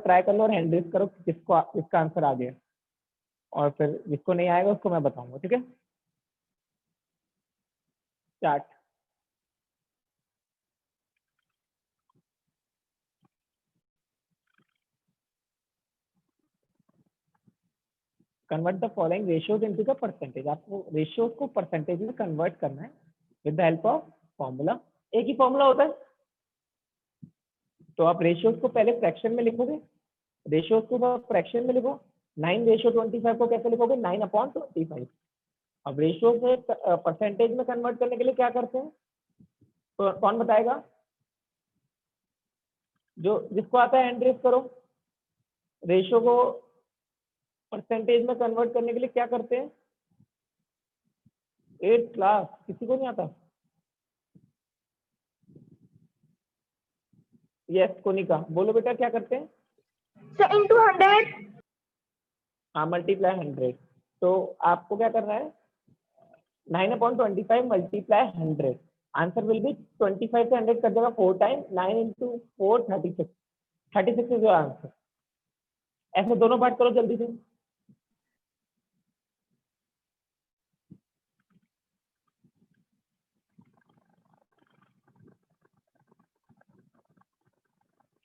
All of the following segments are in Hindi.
ट्राई कर लो और हैंड रेज करो किसको इसका आंसर आ गया, और फिर जिसको नहीं आएगा उसको मैं बताऊंगा, ठीक है। Start. Convert the following ratios into the percentage. आपको रेशियोज को परसेंटेज में कन्वर्ट करना है with the help of formula. एक ही फॉर्मूला होता है, तो आप रेशियोज को पहले फ्रैक्शन में लिखोगे, रेशियोज को फ्रैक्शन में लिखो। 9:25 को कैसे लिखोगे? 9/25। अब रेशियो से परसेंटेज में कन्वर्ट करने के लिए क्या करते हैं, तो कौन बताएगा? जो जिसको आता है हैंड रेज करो। रेशियो को परसेंटेज में कन्वर्ट करने के लिए क्या करते हैं? 8 क्लास, किसी को नहीं आता? यस कोनिका, बोलो बेटा क्या करते हैं? Sir into 100। हाँ, मल्टीप्लाई 100। तो आपको क्या करना है? 9/25 मल्टीप्लाई 100। आंसर विल बी 25 से 100 कर देगा 4 time. 9 into 4 36। 36 is your answer. ऐसे दोनों पार्ट करो जल्दी से।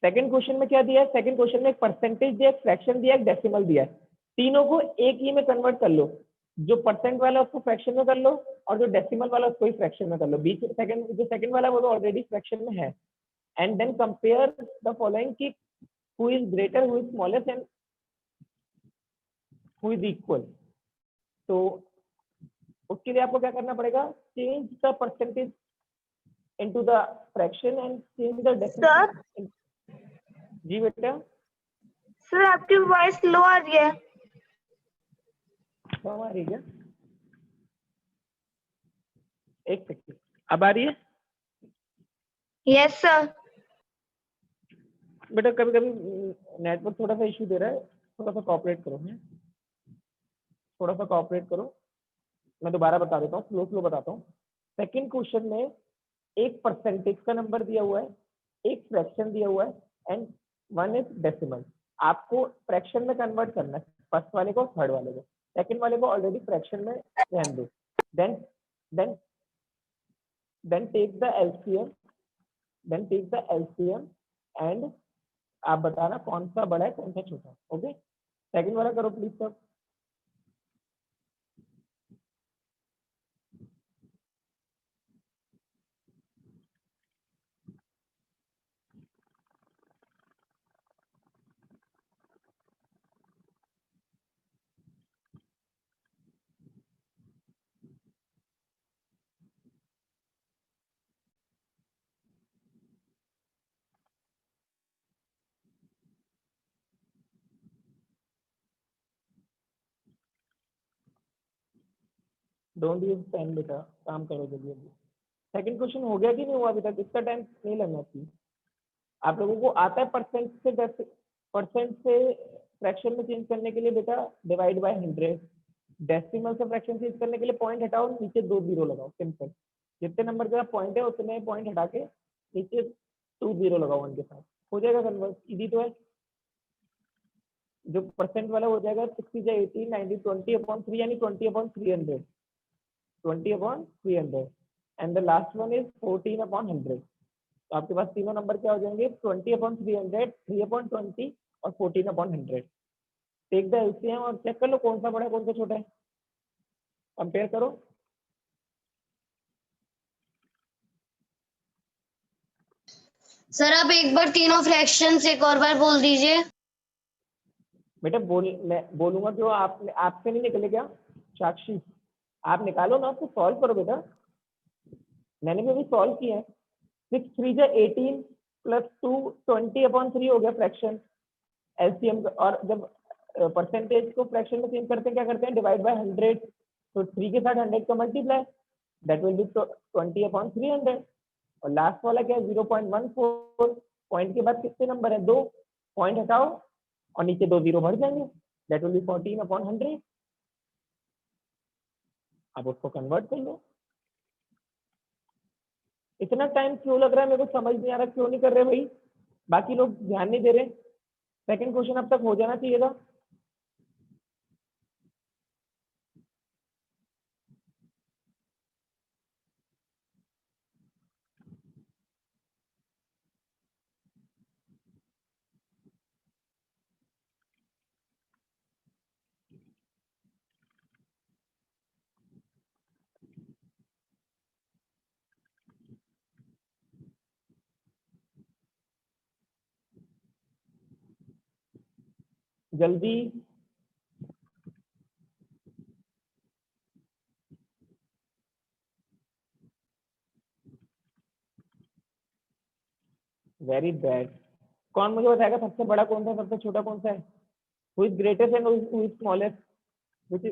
सेकंड क्वेश्चन में क्या दिया है? सेकंड क्वेश्चन में एक परसेंटेज दिया, एक फ्रैक्शन दिया, एक डेसिमल दिया है। तीनों को एक ही में कन्वर्ट कर लो। जो परसेंट वाला है उसको फ्रैक्शन में कर लो, और जो डेसिमल वाला है उसको ही फ्रैक्शन में कर लो। बीच में जो सेकंड वाला है वो तो ऑलरेडी फ्रैक्शन में है। And then compare the following की who is greater, who is smallest and who is equal. तो उसके लिए आपको क्या करना पड़ेगा? Change the percentage into the fraction and change the decimal. Sir जी बेटा। सर आपकी वॉइस लो आ रही है। तो आ रही है क्या? एक सेकंड, अब आ रही है? Yes sir. बेटा कभी कभी नेटवर्क थोड़ा सा इशू दे रहा है, थोड़ा सा कोऑपरेट करो। थोड़ा सा कोऑपरेट करो। मैं दोबारा बता देता हूँ, स्लो स्लो बताता हूँ। सेकंड क्वेश्चन में एक परसेंटेज का नंबर दिया हुआ है, एक फ्रैक्शन दिया हुआ है, एंड वन इज डेसिमल। आपको फ्रैक्शन में कन्वर्ट करना है, फर्स्ट वाले को, थर्ड वाले को। सेकंड वाले को ऑलरेडी फ्रैक्शन में रहने दो। Then then then take the LCM, and आप बताना कौन सा बड़ा है कौन सा छोटा है। ओके, सेकंड वाला करो please sir. Don't use pen बेटा, काम करो जल्दी जल्दी। सेकंड क्वेश्चन हो गया कि नहीं हुआ अभी तक? इसका टाइम नहीं लगना चाहिए। आप लोगों को आता है परसेंट से फ्रैक्शन में चेंज करने के लिए बेटा? Divide by 100। डेसिमल से फ्रैक्शन चेंज करने के लिए पॉइंट हटाओ, नीचे 2 जीरो लगाओ, सिंपल। जितने नंबर के साथ पॉइंट है उतने पॉइंट हटा के नीचे 2 जीरो लगाओ उनके साथ, हो जाएगा कन्वर्ट। इजी तो है। जो परसेंट वाला हो जाएगा 60 से 18 90 20/3 यानी 20/300। 20/300 and the last one is 14/100। तो आपके पास तीनों नंबर क्या हो जाएंगे? 20/300, 3/20 और 14/100। टेक द एलसीएम और चेक कर लो कौन सा बड़ा है कौन सा छोटा है, कंपेयर करो। सर आप एक बार तीनों फ्रैक्शंस एक और बार बोल दीजिए। बेटा मैं बोलूंगा जो आपसे नहीं निकले क्या? साक्षी, आप निकालो ना, आपको सॉल्व करो बेटा। मैंने भी अभी सॉल्व किया है। 6 3 जा 18 प्लस 2 20/3 हो गया फ्रैक्शन एलसीएम। और जब परसेंटेज को फ्रैक्शन में चेंज करते हैं क्या करते हैं? Divide by 100। तो 3 के साथ 100 का मल्टीप्लाई, दैट विल बी 20/300। और लास्ट वाला क्या है? 0.14। पॉइंट के बाद कितने नंबर है? 2। पॉइंट हटाओ और नीचे 2 जीरो भर जाएंगे, दैट विल बी 14/100। अब उसको कन्वर्ट कर लो। इतना टाइम क्यों लग रहा है? मेरे को समझ नहीं आ रहा क्यों नहीं कर रहे भाई। बाकी लोग ध्यान नहीं दे रहे। सेकंड क्वेश्चन अब तक हो जाना चाहिए था। जल्दी वेरी बैड। कौन मुझे बताएगा सबसे बड़ा कौन सा, सबसे छोटा कौन सा है? Who is greatest and who is smallest? Which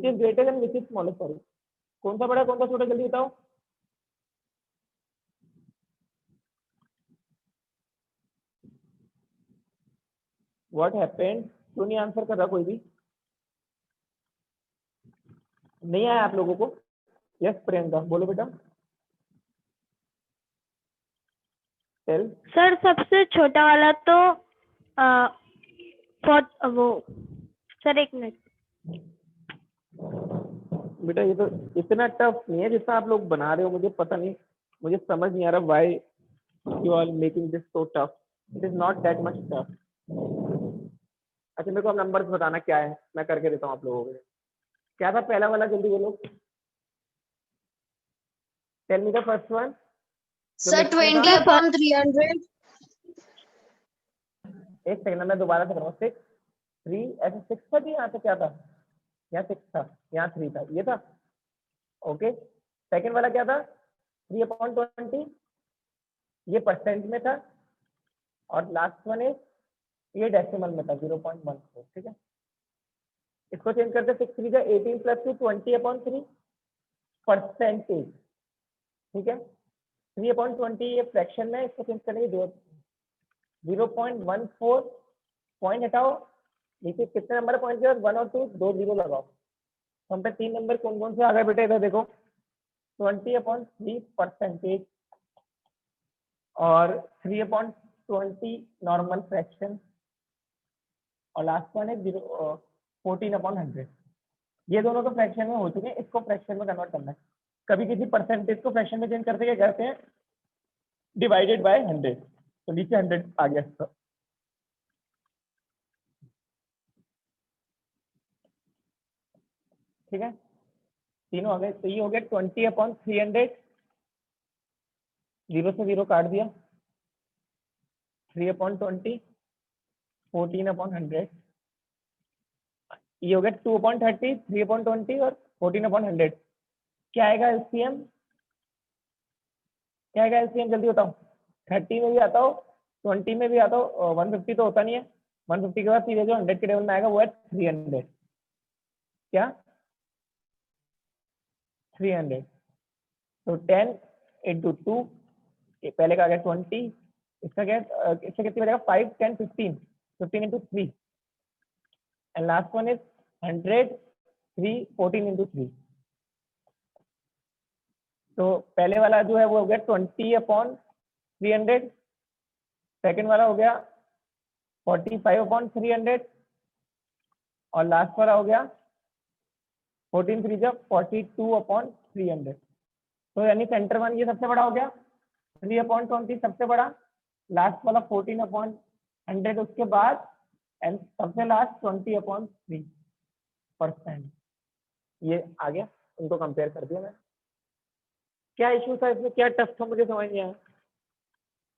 is greatest and which is smallest, sorry. कौन सा बड़ा कौन सा छोटा, जल्दी बताओ। What happened? क्यों नहीं आंसर कर रहा कोई भी? नहीं आया आप लोगों को? यस प्रियंका, बोलो बेटा। टेल। सर सबसे छोटा वाला तो वो सर एक मिनट। बेटा ये तो इतना टफ नहीं है जितना आप लोग बना रहे हो, मुझे पता नहीं, मुझे समझ नहीं आ रहा why you are making this so tough. It is not that much tough. अच्छा मेरे को अब नंबर्स बताना क्या है, मैं करके देता हूँ आप लोगों को। क्या था पहला वाला, जल्दी बोलो। Tell me the first one. Sir 20/300। एक सेकंड मैं दोबारा से करूँगा। 6 3 ऐसे 6 था कि यहाँ पे क्या था? यहाँ 6 था, यहाँ 3 था, ये था। ओके सेकंड वाला क्या था? 3/20, ये परसेंट में था। और लास्ट वन है ये डेसिमल में था, 0.14। ठीक है, इसको चेंज करते 6 3 का 18 + 2 20/3 परसेंटेज। ठीक है, 3/20 ये फ्रैक्शन में, इसको चेंज करेंगे 0.14 पॉइंट हटाओ, नीचे कितने नंबर पॉइंट के बाद 1 और 2 दो जीरो लगाओ। तो हम पे 3 नंबर कौन कौन से आ गए बेटे? इधर देखो 20/3 परसेंटेज और 3/20 नॉर्मल फ्रैक्शन और लास्ट वन है 14/100। ये दोनों तो फ्रैक्शन में हो चुके हैं, इसको फ्रैक्शन में कन्वर्ट करना है। कभी किसी परसेंटेज को फ्रैक्शन में चेंज करते क्या करते हैं? Divided by 100। तो नीचे 100 आ गया इसका। ठीक है, तीनों आ गए। तो ये हो गया 20/300, 0 से 0 काट दिया, 3/20, 14/100। ये हो गया 2/30, 3/20 और 14/100। क्या आएगा एलसीएम? क्या आएगा एलसीएम? जल्दी बताओ। 30 में भी आता हो, 20 में भी आता हो, 150 तो होता नहीं है। 150 के बाद सीधे जो 100 के टेबल में आएगा वो है 300। क्या? 300। तो 10 × 2, पहले का आ गया 20, इसका क्या, इससे कितनी बचेगा? 5 10 15, 15 × 3 एंड लास्ट वन इज 100, 3 14 × 3। तो पहले वाला जो है वो हो गया 20/300, सेकंड वाला हो गया 45/300 और लास्ट वाला हो गया 14 3 जब 42/300। तो यानी सेंटर वन ये सबसे बड़ा हो गया, 3/20 सबसे बड़ा, लास्ट वाला 14/100 उसके बाद एंड सबसे लास्ट 20/3%। ये आ गया, उनको कंपेयर कर दिया मैं। क्या इशू था इसमें, क्या टफ था, मुझे समझ नहीं आया।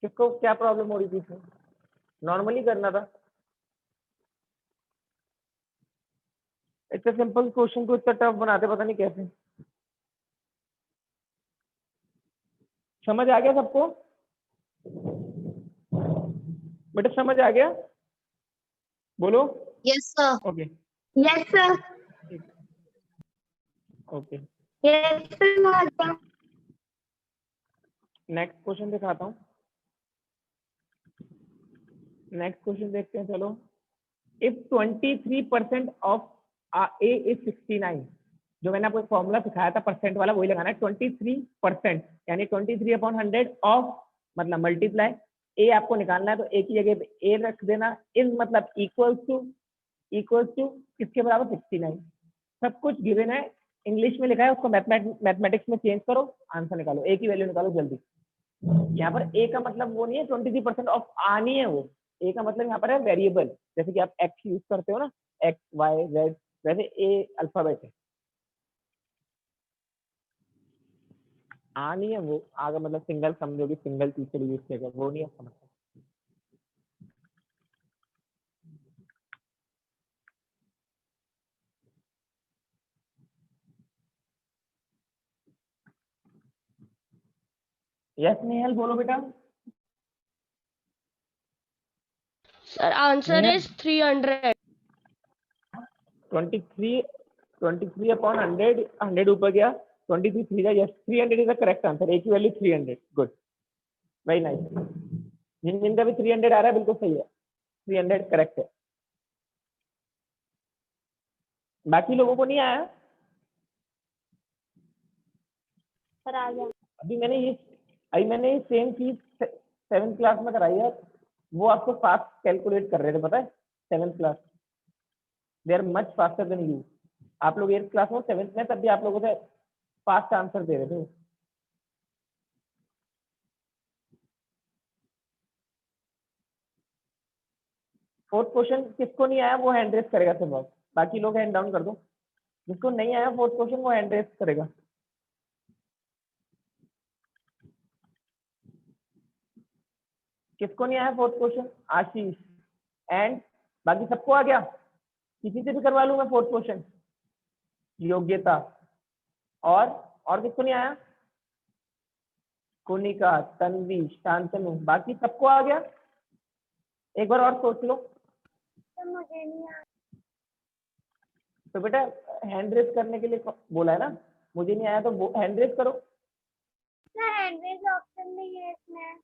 किसको क्या प्रॉब्लम हो रही थी इसमें? नॉर्मली करना था। इतना सिंपल क्वेश्चन को इतना टफ बनाते, पता नहीं कैसे। समझ आ गया सबको? बेटा समझ आ गया? बोलो। Yes sir. Okay yes sir. Okay, yes sir. Next question दिखाता हूँ। नेक्स्ट क्वेश्चन देखते हैं, चलो। इफ 23% ऑफ ए इज 69, जो मैंने आपको फॉर्मूला सिखाया था परसेंट वाला, वही लगाना है। 23% यानी 23/100 ऑफ मतलब मल्टीप्लाई ए आपको निकालना है तो ए की जगह पे ए रख देना, इज मतलब इक्वल्स टू किसके बराबर 69। सब कुछ गिवन है, इंग्लिश में लिखा है, उसको मैथमेटिक्स में चेंज करो, आंसर निकालो, ए की वैल्यू निकालो जल्दी। यहाँ पर ए का मतलब वो नहीं है 23% ऑफ आनी है, वो ए का मतलब यहाँ पर है वेरिएबल, जैसे कि आप एक्स यूज करते हो ना, एक्स वाई जेड, वैसे ए अल्फाबेट है, आनी है वो आगे, मतलब सिंगल समझोगे, सिंगल टीचर यूज करेगा, वो नहीं है समझ। यस नेहल बोलो बेटा। Sir, answer Nehal is 300. 23 upon 100, 100 ऊपर गया, 23 3 जा, yes 300 is the correct answer, A की वैल्यू 300, गुड, वेरी नाइस। जिनका भी 300 आ रहा है बिल्कुल सही है, 300 करेक्ट है। बाकी लोगों को नहीं आया? सर आ गया। अभी मैंने ये सेम चीज 7th क्लास में कराई है, वो आपको फास्ट कैलकुलेट कर रहे थे, पता है 7th class, they are much faster than you. आप लोग 8th क्लास में 7th में, तब भी आप लोगों से फास्ट आंसर दे रहे थे। फोर्थ क्वेश्चन किसको नहीं आया वो हैंड रेस करेगा सिर्फ, बाकी लोग हैंड डाउन कर दो। जिसको नहीं आया फोर्थ क्वेश्चन वो हैंड रेस करेगा। किसको नहीं आया फोर्थ क्वेश्चन? आशीष एंड बाकी सबको आ गया? किसी से भी करवा लूं मैं फोर्थ क्वेश्चन? योग्यता और किसको नहीं आया? कुनिका, तन्वी, शांतनु, बाकी सबको आ गया? एक बार और सोच लो। मुझे नहीं आया। तो बेटा हैंड रेस करने के लिए बोला है ना, मुझे नहीं आया तो हैंड रेस करो। हैंड रेज ऑप्शन नहीं है इसमें।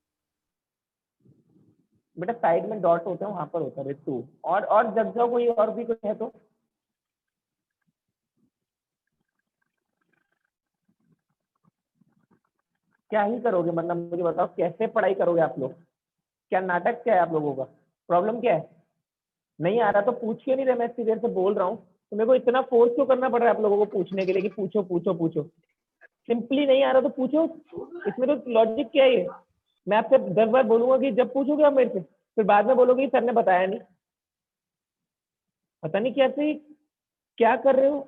बेटा साइड में डॉट होते हैं, वहां पर होता है टू। और जब जाओ कोई और भी कोई है तो क्या ही करोगे, मतलब मुझे बताओ कैसे पढ़ाई करोगे आप लोग? क्या नाटक क्या है आप लोगों का? प्रॉब्लम क्या है? नहीं आ रहा तो पूछ के नहीं रहे, मैं इतनी देर से बोल रहा हूँ, तो मेरे को इतना फोर्स क्यों करना पड़ रहा है आप लोगों को पूछने के लिए कि पूछो पूछो पूछो? सिंपली नहीं आ रहा तो पूछो, इसमें तो लॉजिक क्या है? मैं आपसे 10 बार बोलूंगा कि जब पूछोगे आप मेरे से, फिर बाद में बोलोगे सर ने बताया नहीं। पता नहीं कैसे क्या कर रहे हो।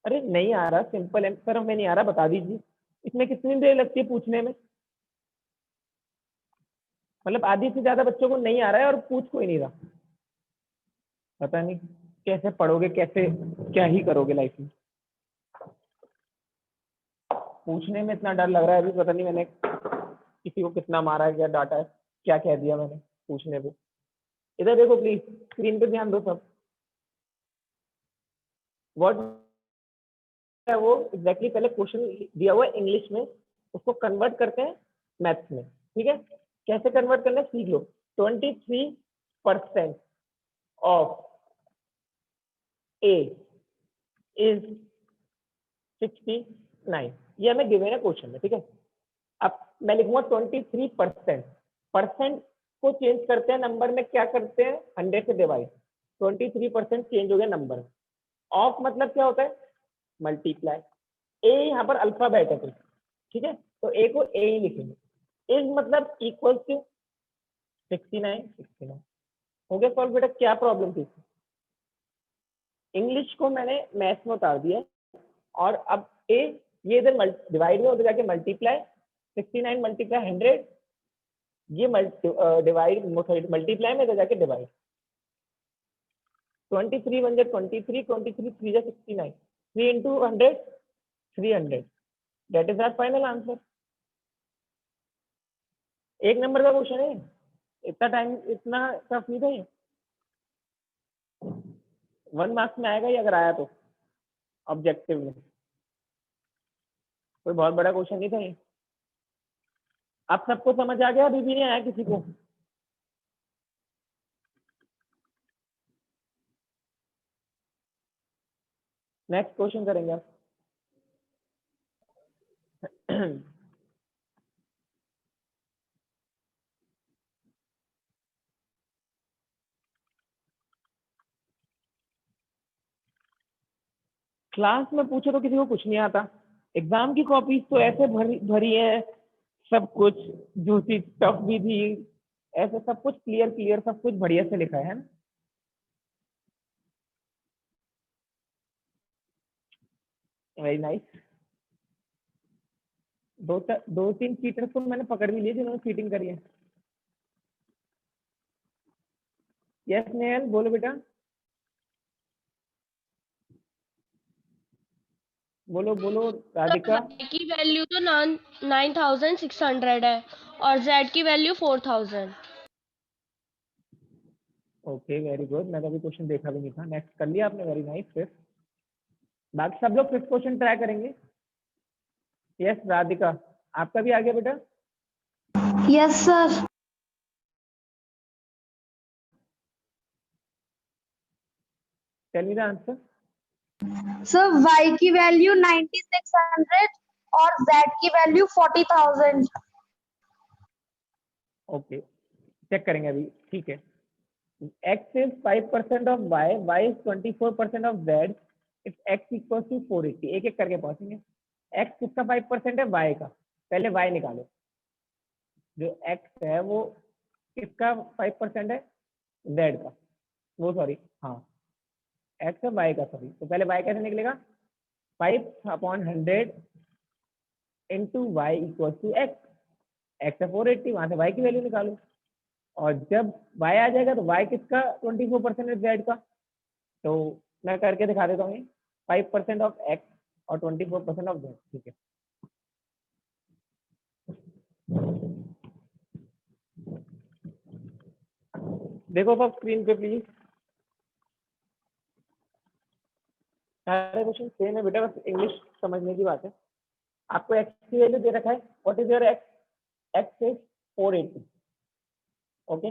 अरे नहीं आ रहा, सिंपल है सर, हमें नहीं आ रहा बता दीजिए। इसमें कितनी देर लगती है पूछने में? मतलब आधी से ज्यादा बच्चों को नहीं आ रहा है और पूछ कोई नहीं रहा। पता नहीं कैसे पढ़ोगे, कैसे क्या ही करोगे लाइफ में। पूछने में इतना डर लग रहा है अभी, पता नहीं मैंने किसी को कितना मारा है, क्या डांटा है, क्या कह दिया मैंने पूछने पे। इधर देखो प्लीज, स्क्रीन पे ध्यान दो सब। वर्ड है वो एग्जैक्टली पहले क्वेश्चन दिया हुआ है इंग्लिश में, उसको कन्वर्ट करते हैं मैथ्स में, ठीक है? कैसे कन्वर्ट करना है सीख लो। 23% ऑफ ए इज 69, ये हमें गिवन है क्वेश्चन में, ठीक है? अब मैं लिखूंगा 23%, परसेंट को चेंज करते हैं नंबर में, क्या करते हैं 100 से डिवाइड, 23% चेंज हो गया नंबर। ऑफ मतलब क्या होता है? मल्टीप्लाई। ए यहाँ पर अल्फाबेट है, ठीक है? तो ए को ए ही लिखेंगे। इज मतलब इक्वल टू 69 हो गया सॉल्व बेटा। क्या प्रॉब्लम थी? इंग्लिश को मैंने मैथ्स में उतार दिया, और अब ए ये इधर डिवाइड में उधर जाके मल्टीप्लाई, 69 मल्टीप्लाई 100, ये डिवाइड मल्टीप्लाई में इधर जाके डिवाइड। 23 1 जा 23, 23 3 जा 69, 3 into 100 300, that is our final answer. एक नंबर का क्वेश्चन है, इतना टाइम इतना टफ नहीं था ये। 1 मार्क्स में आएगा ही अगर आया तो, ऑब्जेक्टिव में। कोई बहुत बड़ा क्वेश्चन नहीं था ये। अब सबको समझ आ गया? अभी भी नहीं आया किसी को? नेक्स्ट क्वेश्चन करेंगे आप। क्लास में पूछो तो किसी को कुछ नहीं आता, एग्जाम की कॉपीज तो ऐसे भरी भरी है, सब कुछ जो चीज टफ भी थी, ऐसे सब कुछ क्लियर क्लियर सब कुछ बढ़िया से लिखा है ना। Very nice. दो तीन चीटर्स को मैंने पकड़ भी लिए जिन्होंने चीटिंग करी है। यस नेहल बोलो बेटा, बोलो बोलो राधिका। y की वैल्यू तो 9600 है और z की वैल्यू 4000। ओके वेरी गुड, मैं तो अभी क्वेश्चन देखा भी नहीं था। नेक्स्ट कर लिया आपने, वेरी नाइस। फिर बाकी सब लोग फिफ्थ क्वेश्चन ट्राई करेंगे। यस राधिका, आपका भी आ गया बेटा? Yes, sir. Tell me the answer. Sir, y की वैल्यू 9600 और z की वैल्यू 40,000. ओके चेक करेंगे अभी, ठीक है। x is 5% of y, y is 24% of z, if x equals to 480। एक एक करके पहुंचेंगे। x किसका 5% है? y का। पहले y निकालो। जो x है वो किसका 5% है? z का। वो सॉरी, हाँ x है y का, सॉरी। तो पहले y कैसे निकलेगा? 5/100 into y equal to x। x है 480, वहां से y की वैल्यू निकालो। और जब y आ जाएगा तो y किसका 24% है? z का। तो मैं करके दिखा देता हूँ, 5% ऑफ x और 24% ऑफ z, ठीक है। देखो सब स्क्रीन पे प्लीज, सारे क्वेश्चन सेम है बेटा, बस इंग्लिश समझने की बात है। आपको x की वैल्यू दे रखा है, what is your x? x is 480। Okay,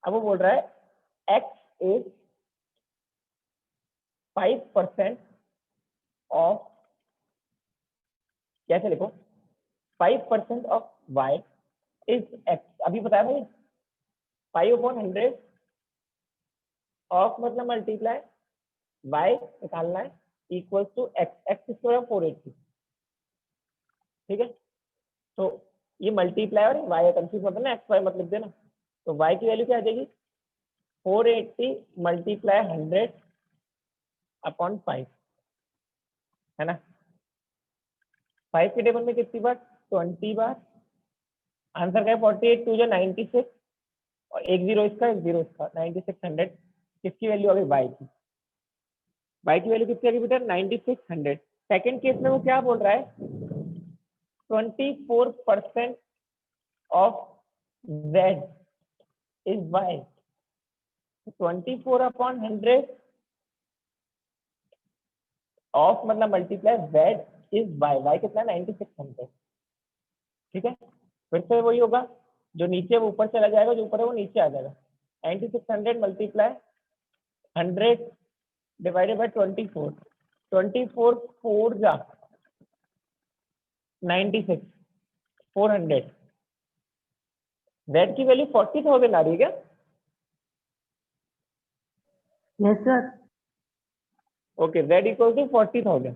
अब वो बोल रहा है x इज 5% ऑफ, कैसे लिखो? 5% ऑफ y इज x। अभी बताया भाई 5/100 ऑफ मतलब मल्टीप्लाई y निकालना है equal to x। x square 480, ठीक है। तो ये मल्टीप्लाई और y कंफ्यूज मत ना, x y मत लिख देना। तो y की वैल्यू क्या आ जाएगी? 480 मल्टीप्लाई 100 अपॉन 5, है ना। 5 के टेबल में कितनी बार? 20 बार। आंसर क्या है? 48 2 96, और एक जीरो इसका, एक जीरो इसका, 9600। किसकी वैल्यू आ गई? y की। y की वैल्यू कितनी आ गई बेटा? 9600। सेकंड केस में वो क्या बोल रहा है? 24% of z is y। 24 upon 100 of मतलब मल्टीप्लाई z इज y कितना? 9600, ठीक है। फिर से वही होगा, जो नीचे वो ऊपर चला जाएगा, जो ऊपर है वो नीचे आ जाएगा। 9600 मल्टीप्लाई 100 डिवाइडेड बाय 24, 24 4 जा 96, 400। z की वैल्यू 40,000 आ रही है क्या? Yes, sir. Okay, z equal to 40,000।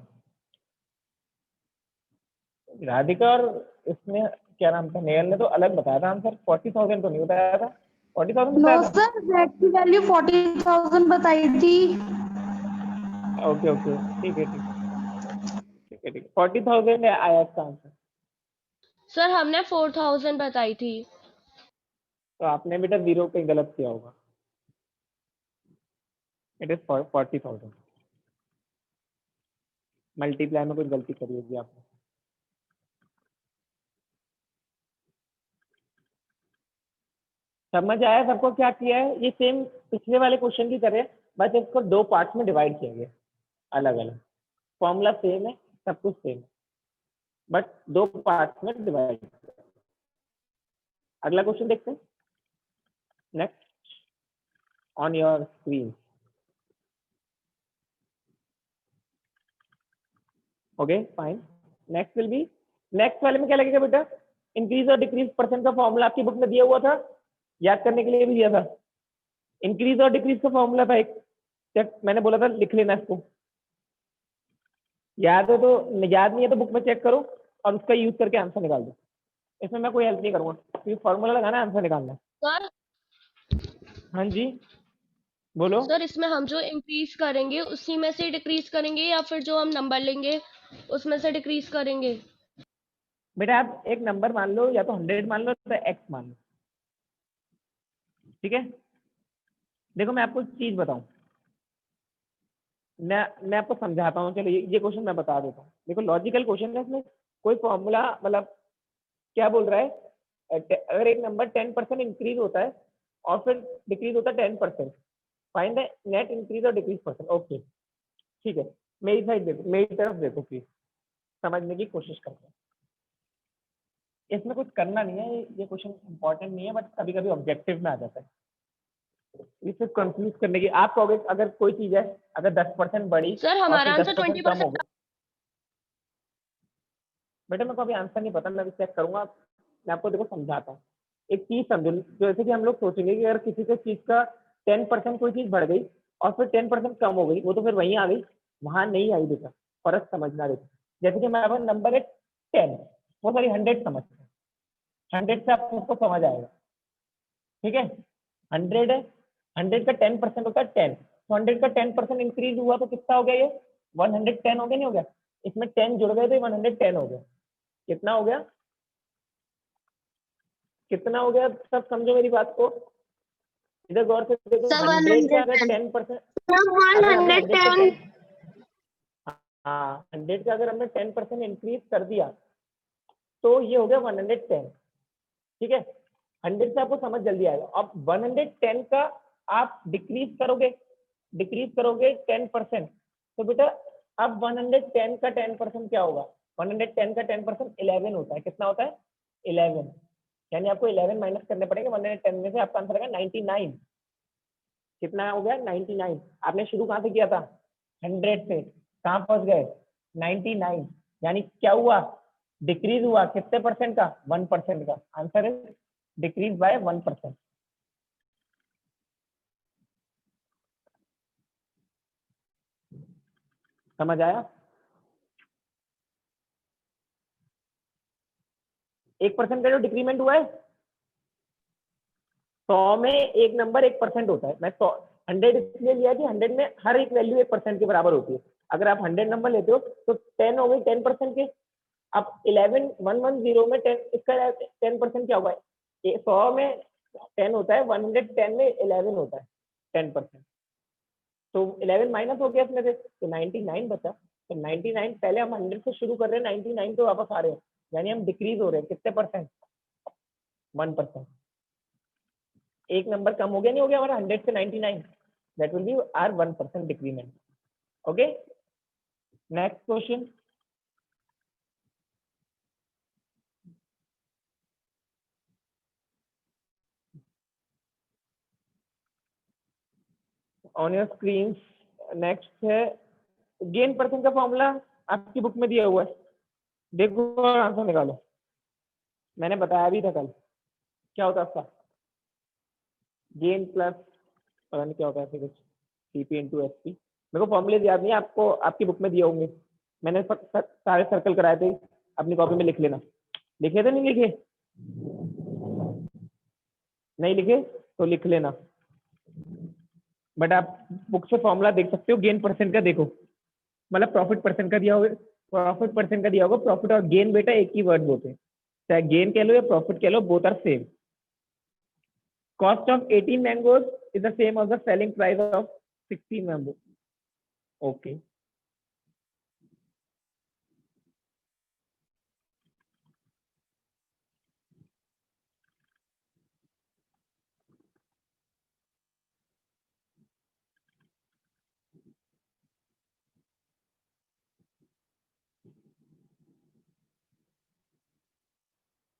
Radhika और इसमें क्या नाम था, नेहल ने तो अलग बताया था आंसर, 40,000 तो नहीं बताया था। 40,000 No, बताया था? sir. Z की वैल्यू 40,000 बताई थी. ओके ओके, ठीक है ठीक है ठीक है ठीक है, 40,000 आया इसका आंसर। सर हमने 4000 बताई थी। तो आपने बेटा जीरो पे गलत किया होगा, इट इज 40,000। मल्टीप्लाई में कुछ गलती करी होगी आपने। समझ आया सबको क्या किया है? ये सेम पिछले वाले क्वेश्चन की तरह, बस इसको दो पार्ट्स में डिवाइड किया गया, अलग अलग। फॉर्मूला सेम है, सब कुछ सेम है, बट दो पार्ट्स में डिवाइड। अगला क्वेश्चन देखते हैं, next on your screen. Okay fine, next will be, next वाले में क्या लगेगा बेटा? इंक्रीज और डिक्रीज परसेंट का फॉर्मूला आपकी बुक में दिया हुआ था, याद करने के लिए भी दिया था। इंक्रीज और डिक्रीज का फॉर्मूला था एक, जब मैंने बोला था लिख लेना इसको। याद है तो, याद नहीं है तो बुक में चेक करो और उसका यूज करके आंसर निकाल दो। इसमें मैं कोई हेल्प नहीं करूंगा, क्योंकि फॉर्मूला लगाना है, आंसर निकालना है। सर हाँ जी बोलो। सर इसमें हम जो इंक्रीज करेंगे उसी में से डिक्रीज करेंगे या फिर जो हम नंबर लेंगे उसमें से डिक्रीज करेंगे? बेटा आप एक नंबर मान लो, या तो 100 मान लो तो x मान लो, ठीक है। देखो मैं आपको एक चीज बताऊं, मैं आपको समझाता हूँ। चलो ये क्वेश्चन मैं बता देता हूँ। देखो लॉजिकल क्वेश्चन है, इसमें कोई फॉर्मूला मतलब क्या बोल रहा है, अगर एक नंबर 10% इंक्रीज होता है और फिर डिक्रीज होता है 10%, फाइंड द नेट इंक्रीज और डिक्रीज परसेंट। ओके ठीक है, मेरी साइड देखो, मेरी तरफ देखो प्लीज, समझने की कोशिश करते हैं। इसमें कुछ करना नहीं है, ये क्वेश्चन इंपॉर्टेंट नहीं है, बट कभी कभी ऑब्जेक्टिव में आ जाता है। इसे कंफ्यूज करने की, आप कहोगे अगर कोई चीज है, अगर 10% बढ़ी सर और हमारा फिर आंसर 10% कम हो 20%। गया। बेटा मेरे को अभी आंसर नहीं पता, मैं अभी चेक करूंगा, मैं आपको देखो समझाता हूँ। एक चीज समझो, जैसे कि हम लोग सोचेंगे कि अगर किसी से चीज का 10% कोई चीज बढ़ गई और फिर 10% कम हो गई, वो तो फिर वहीं आ गई, वहां नहीं आई। बेटा फर्क समझना। देखो जैसे कि हमारे पास नंबर है 10, वो सॉरी 100 समझते हैं, 100 से आपको समझ आएगा, ठीक है। 100 है, 100 का 10% होता है 10, तो 100 का 10% इंक्रीज हुआ तो कितना हो गया ये, 110 हो गया, नहीं हो गया? इसमें 10 जुड़ गए तो 110 हो गया। कितना हो गया, कितना हो गया? सब समझो मेरी बात को, इधर गौर से देखो। सर 100 का अगर 110। 10%, सर अगर हमने 100 का 10, 110। हाँ 100 का अगर हमने 10% इंक्रीज कर दिया तो ये हो गया 110, ठीक है। 100 से आपको समझ जल्दी आएगा। अब 110 का आप डिक्रीज करोगे 10%, तो बेटा अब 110 का 10% क्या होगा? 110 का 10% 11 होता है। कितना होता है? 11। यानी आपको 11 माइनस करने पड़ेंगे 110 में से, आपका आंसर आएगा 99। कितना हो गया? 99। आपने शुरू कहाँ से किया था? 100 से, कहाँ पहुंच गए? 99। यानी क्या हुआ? डिक्रीज हुआ कितने परसेंट का? 1% का। आंसर है डिक्रीज बाय 1%। समझ आया? 1% का जो डिक्रीमेंट हुआ है, 100 में एक नंबर 1% होता है। मैं 100 इसलिए लिया कि 100 में हर एक वैल्यू 1% के बराबर होती है। अगर आप 100 नंबर लेते हो तो 10 हो गई 10% के। अब 11110 में 10, इसका 10% क्या होगा? 100 में 10 होता है, 110 में 11 होता है 10%। तो 11 माइनस हो गया इसमें से, तो 99 बचा। तो 99, पहले हम 100 से शुरू कर रहे हैं, 99 पे वापस आ रहे हैं, यानी हम डिक्रीज हो रहे हैं कितने परसेंट? 1%। एक नंबर कम हो गया, नहीं हो गया हमारा 100 से 99? That will be are 1% decrement. Okay, next question. On your screen next है गेन परसेंट का फॉर्मूला, आपकी बुक में दिया हुआ है, देखो और आंसर निकालो। मैंने बताया भी था कल, क्या होता है उसका? गेन प्लस पता नहीं क्या होता है, ऐसे कुछ सीपी इंटू एस पी। मेरे को फॉर्मूले याद नहीं है, आपको आपकी बुक में दिए होंगे, मैंने सारे सर्कल कराए थे, अपनी कॉपी में लिख लेना। लिखे थे नहीं लिखे? नहीं लिखे तो लिख लेना, बट आप बुक से फॉर्मूला देख सकते हो। गेन परसेंट का देखो, मतलब प्रॉफिट परसेंट का दिया होगा, प्रॉफिट परसेंट का दिया होगा। प्रॉफिट और गेन बेटा एक ही वर्ड होते हैं, चाहे गेन कह लो या प्रॉफिट कह लो, both are same. Cost of 18 mangoes is the same of the selling price of 16 mango. Okay,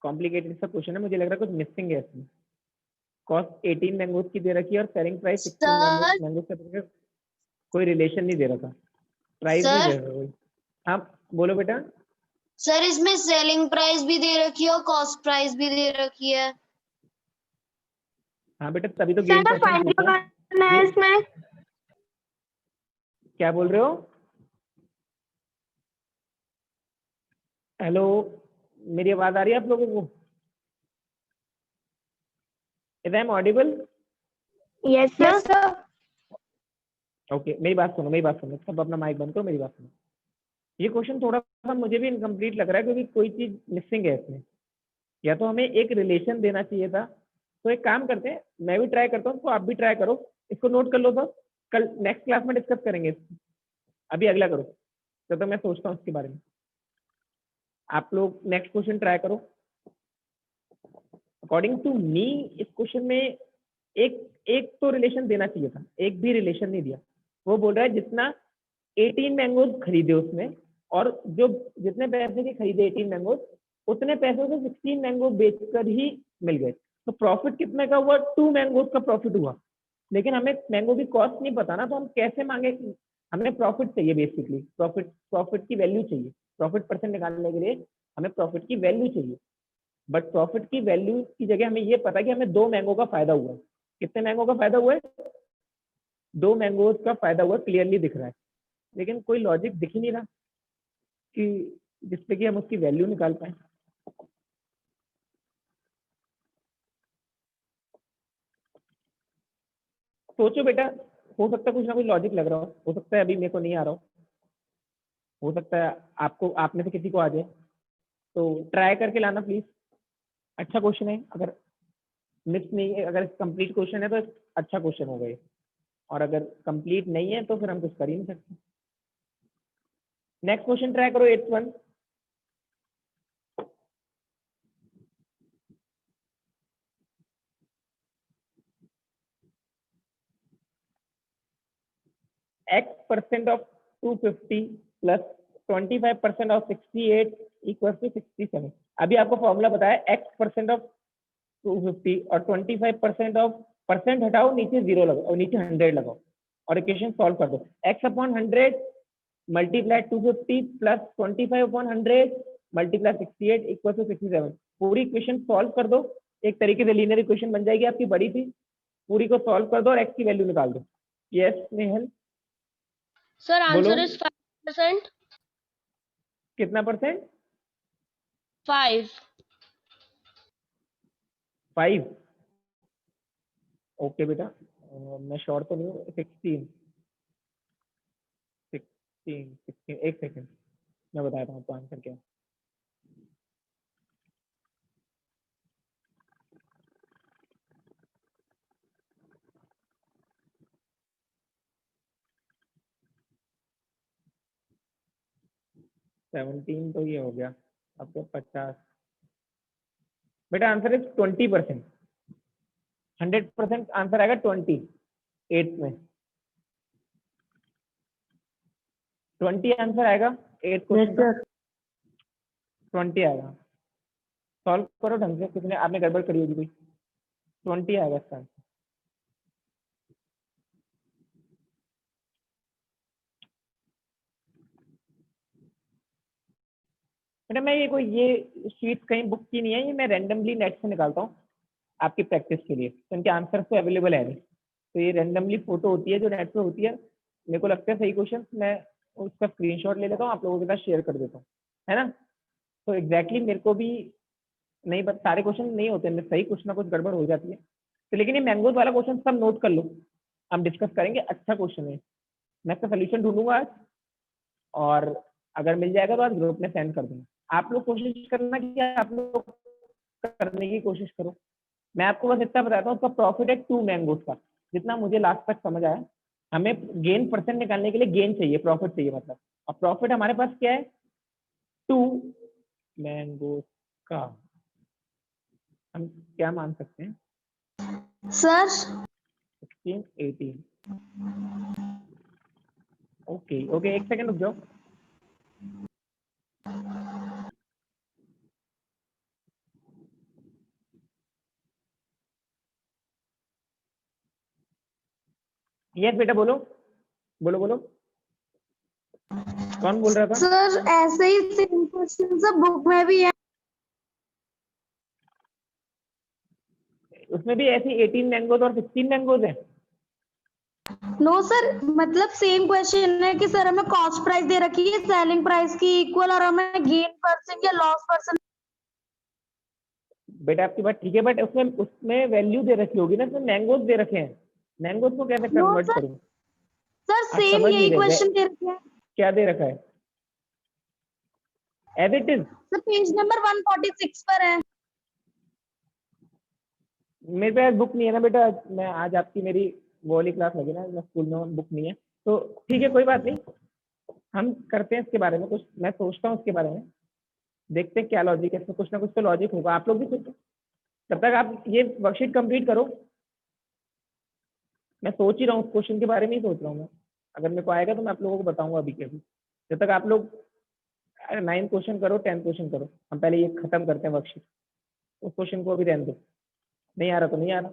complicated सा क्वेश्चन है, मुझे लग रहा है कुछ मिसिंग है इसमें। कॉस्ट 18 मैंगोज की दे रखी है और सेलिंग प्राइस 16 सर मैंगोज का दे रखा है, कोई रिलेशन नहीं दे रखा, प्राइस नहीं दे सर रखा कोई। हाँ बोलो बेटा। सर इसमें सेलिंग प्राइस भी दे रखी है और कॉस्ट प्राइस भी दे रखी है। हाँ बेटा तभी तो गेन सर परसेंट फाइंड पूछा। करना है ये इसमें। क्या बोल रहे हो? हेलो, मेरी आवाज आ रही है आप लोगों को? Is I am audible? Yes, sir. Okay, मेरी बात सुनो, मेरी बात सुनो, सब अपना माइक बंद करो, मेरी बात सुनो। ये क्वेश्चन थोड़ा सा मुझे भी इनकम्प्लीट लग रहा है, क्योंकि कोई चीज मिसिंग है इसमें। या तो हमें एक रिलेशन देना चाहिए था। तो एक काम करते हैं, मैं भी ट्राई करता हूँ, तो आप भी ट्राई करो, इसको नोट कर लो सब, कल नेक्स्ट क्लास में डिस्कस करेंगे इसको। अभी अगला करो, तो मैं सोचता हूँ इसके बारे में। आप लोग नेक्स्ट क्वेश्चन ट्राई करो। अकॉर्डिंग टू मी इस क्वेश्चन में एक एक तो रिलेशन देना चाहिए था, एक भी रिलेशन नहीं दिया। वो बोल रहा है जितना 18 मैंगोज खरीदे उसने, और जो जितने पैसे के खरीदे 18 मैंगोज, उतने पैसों से 16 मैंगो बेचकर ही मिल गए। तो प्रॉफिट कितने का हुआ? 2 मैंगोज का प्रॉफिट हुआ। लेकिन हमें मैंगो की कॉस्ट नहीं पता ना, तो हम कैसे मांगे? हमें प्रॉफिट चाहिए, बेसिकली प्रॉफिट की वैल्यू चाहिए। प्रॉफिट परसेंट निकालने के लिए हमें प्रॉफिट की वैल्यू चाहिए। बट प्रॉफिट की वैल्यू की जगह हमें ये पता है कि हमें 2 मैंगो का फायदा हुआ है। कितने मैंगो का फायदा हुआ है? 2 मैंगोज का फायदा हुआ, क्लियरली दिख रहा है। लेकिन कोई लॉजिक दिख ही नहीं रहा कि जिससे कि हम उसकी वैल्यू निकाल पाए। सोचो बेटा, हो सकता है कुछ ना कुछ लॉजिक लग रहा हो सकता है अभी मेरे को नहीं आ रहा हो सकता है आपको, आप में से किसी को आ जाए। तो ट्राई करके लाना प्लीज। अच्छा क्वेश्चन है, अगर मिस नहीं है, अगर कंप्लीट क्वेश्चन है तो अच्छा क्वेश्चन होगा ये, और अगर कंप्लीट नहीं है तो फिर हम कुछ कर ही नहीं सकते। नेक्स्ट क्वेश्चन ट्राई करो, 8th one. x% of 250 plus 25% of 68 equal to 67। अभी आपको फॉर्मूला बताया, x% ऑफ 250 और 25% ऑफ, परसेंट हटाओ, नीचे 0 लगाओ और नीचे 100 लगाओ, और इक्वेशन सॉल्व कर दो। x upon 100 multiply 250 plus 25 upon 100 multiply 68 equal to 67। पूरी इक्वेशन सॉल्व कर दो, एक तरीके से लीनियर इक्वेशन बन जाएगी आपकी, बड़ी थी। पूरी को सॉल्व कर दो और x की वैल्यू निकाल दो। यस नेहल, सर बोलो आंसर इज 5%। कितना परसेंट? 5। 5। ओके बेटा, मैं श्योर तो नहीं हूँ। 16 16 16, एक सेकेंड, मैं बताता हूँ आपको आंसर क्या है। सेवनटीन तो ये हो गया, अब तो 50। बेटा आंसर इज 20%। 100% आंसर आएगा 20, 8 में 20 आंसर आएगा 8 क्वेश्चन का। 20 आएगा, सॉल्व करो ढंग से, कितने आपने गड़बड़ करी होगी कोई। 20 आएगा इसका आंसर। बेटा मैं ये शीट कहीं बुक की नहीं है, ये मैं रैंडमली नेट से निकालता हूँ आपकी प्रैक्टिस के लिए। तो इनके आंसर तो अवेलेबल है नहीं, तो ये रैंडमली फोटो होती है जो नेट पे होती है। मेरे को लगता है सही क्वेश्चन मैं उसका स्क्रीनशॉट ले लेता हूँ, आप लोगों के साथ शेयर कर देता हूँ, है ना। तो एग्जैक्टली मेरे को भी नहीं, बस सारे क्वेश्चन नहीं होते हैं सही, कुछ ना कुछ गड़बड़ हो जाती है। तो लेकिन ये मैंगोज वाला क्वेश्चन सब नोट कर लो, हम डिस्कस करेंगे। अच्छा क्वेश्चन है, मैं इसका सोल्यूशन ढूंढूंगा आज, और अगर मिल जाएगा तो आज ग्रुप में सेंड कर दूंगा। आप लोग कोशिश करना कि आप लोग करने की कोशिश करो। मैं आपको बस इतना बताता हूँ, उसका प्रॉफिट है 2 मैंगोज का, जितना मुझे लास्ट तक समझ आया। हमें गेन परसेंट निकालने के लिए गेन चाहिए, प्रॉफिट चाहिए मतलब, और प्रॉफिट हमारे पास क्या है? 2 मैंगोज का। हम क्या मान सकते हैं? सर 16 18। ओके ओके, एक सेकंड रुक जाओ। यस बेटा बोलो, बोलो बोलो, कौन बोल रहा था? सर ऐसे ही सेम क्वेश्चन सब बुक में भी है। उसमें भी ऐसी 18 मैंगोज और 16 मैंगोज है। नो सर, मतलब सेम क्वेश्चन है कि सर हमें कॉस्ट प्राइस दे रखी है सेलिंग प्राइस की इक्वल और हमें गेन परसेंट या लॉस परसेंट। बेटा आपकी बात ठीक है, बट उसमें उसमें वैल्यू दे रखी होगी ना, उसमें मैंगोज दे रखे हैं, मैंगोज को कैसे नो कन्वर्ट सर, करूं? सर आप सेम समझ नहीं यही रहे, क्वेश्चन दे रखे हैं क्या दे रखा है? As it is. Sir, page number 146 पर है। मेरे पास बुक नहीं है ना बेटा, मैं आज आपकी मेरी वो वाली क्लास लगी ना, मैं स्कूल में, बुक नहीं है, तो ठीक है कोई बात नहीं, हम करते हैं इसके बारे में कुछ, मैं सोचता हूँ इसके बारे में, देखते हैं क्या लॉजिक है इसमें, कुछ ना कुछ तो लॉजिक होगा, आप लोग भी सोचो, तब तक आप ये वर्कशीट कंप्लीट करो। मैं सोच ही रहा हूँ, उस क्वेश्चन के बारे में ही सोच रहा हूँ मैं, अगर मेरे को आएगा तो मैं आप लोगों को बताऊंगा अभी के अभी। जब तक आप लोग 9 क्वेश्चन करो, 10 क्वेश्चन करो, हम पहले ये खत्म करते हैं वर्कशीट, उस क्वेश्चन को अभी रहने दो, नहीं आ रहा तो नहीं आ रहा,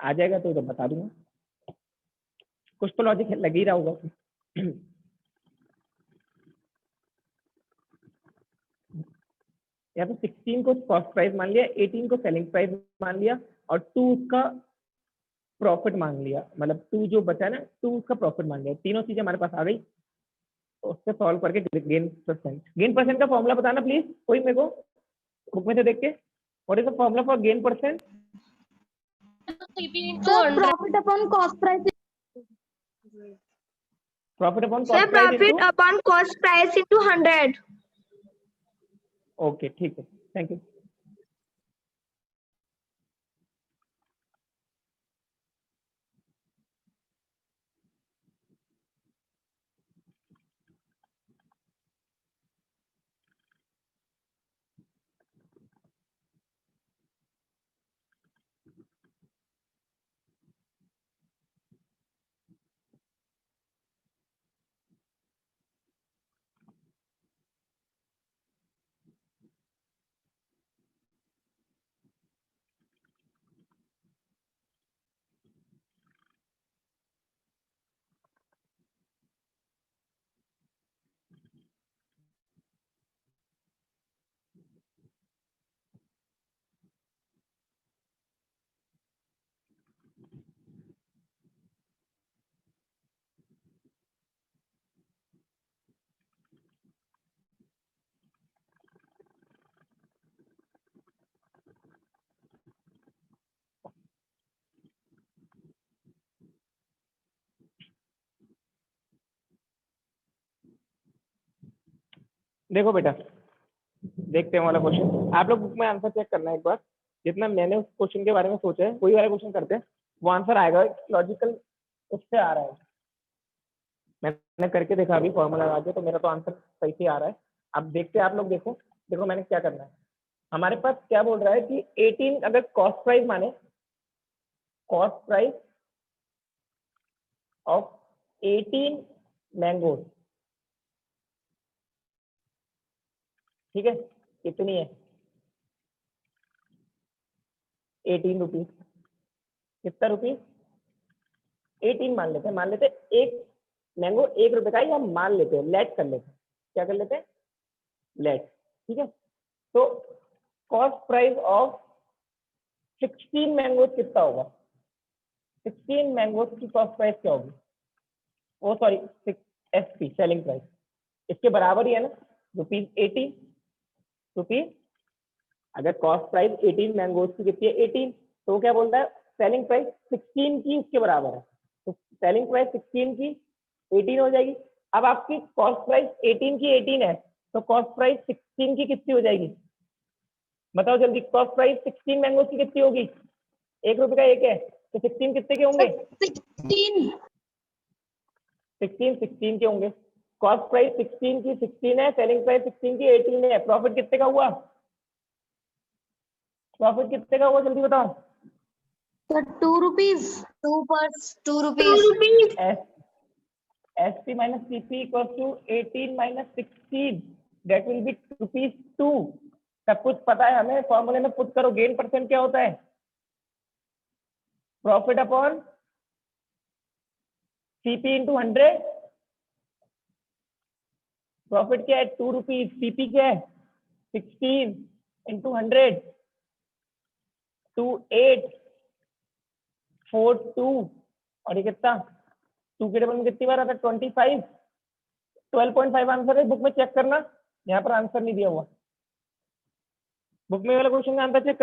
आ जाएगा तो बता दूंगा, कुछ तो लॉजिक लग ही रहा होगा उसमें। या तो 16 को कॉस्ट प्राइस मान लिया, 18 को सेलिंग प्राइस मान लिया, और 2 उसका प्रॉफिट मान लिया, मतलब 2 जो बचा है ना, 2 उसका प्रॉफिट मान लिया, तीनों चीजें हमारे पास आ गई, तो उससे सॉल्व करके गेन परसेंट का फॉर्मूला बताना प्लीज, कोई मेरे को बुक में से देख के, what is the formula for gain percent? CP into sir 100. Profit upon cost price. Profit upon Sir, cost price into, profit upon cost price into 100. Okay ठीक है, थैंक यू। देखो बेटा, देखते हैं वाला क्वेश्चन, आप लोग बुक में आंसर चेक करना है एक बार, जितना मैंने उस क्वेश्चन के बारे में सोचा है वही वाला क्वेश्चन करते हैं, वो आंसर आएगा लॉजिकल, उससे आ रहा है, मैंने करके देखा अभी फॉर्मूला लगा के, तो मेरा तो आंसर सही से आ रहा है। अब देखते हैं, आप लोग देखो, देखो मैंने क्या करना है, हमारे पास क्या बोल रहा है कि 18 अगर कॉस्ट प्राइस माने, कॉस्ट प्राइस ऑफ 18 मैंगोज, ठीक है, कितनी है? 18 रुपीज, कितना रुपीज? 18 मान लेते हैं, एक मैंगो 1 रुपए का, या मान लेते हैं, लेट कर लेते हैं, क्या कर लेते हैं, लेट, ठीक है। तो कॉस्ट प्राइस ऑफ 16 मैंगोज कितना होगा? 16 मैंगोज की कॉस्ट प्राइस क्या होगी? ओ सॉरी, एसपी सेलिंग प्राइस, इसके बराबर ही है ना, ₹18, रुपीज, अगर कॉस्ट प्राइस 18 मैंगोज की कितनी है, 18, तो वो क्या बोलता है, सेलिंग प्राइस 16 की उसके बराबर है, तो सेलिंग प्राइस 16 की 18 हो जाएगी। अब आपकी कॉस्ट प्राइस 18 की 18 है, तो कॉस्ट प्राइस 16 की कितनी हो जाएगी, बताओ जल्दी, कॉस्ट प्राइस 16 मैंगोज की कितनी होगी? 1 रुपए का एक है, तो 16 कितने के होंगे? 16 के होंगे। कॉस्ट प्राइस 16 की 16 है, सेलिंग प्राइस 16 की 18 है, प्रॉफिट कितने का हुआ? प्रॉफिट कितने का हुआ, जल्दी बताओ। Sir 2 rupees. 2 2 rupees. Rupees. SP minus CP equals to 18 minus 16, that will be ₹2। सब कुछ पता है हमें, फॉर्मूले में पुट करो, गेन परसेंट क्या होता है, profit upon CP into 100, profit क्या है 2 रुपीज, CP क्या है 16 इंटू 100, 2842, और ये कितना 2 के टेबल में कितनी बार आता है 25, 12.5 आंसर है। बुक में चेक करना, यहाँ पर आंसर नहीं दिया हुआ। बुक में वाला क्वेश्चन का आंसर चेक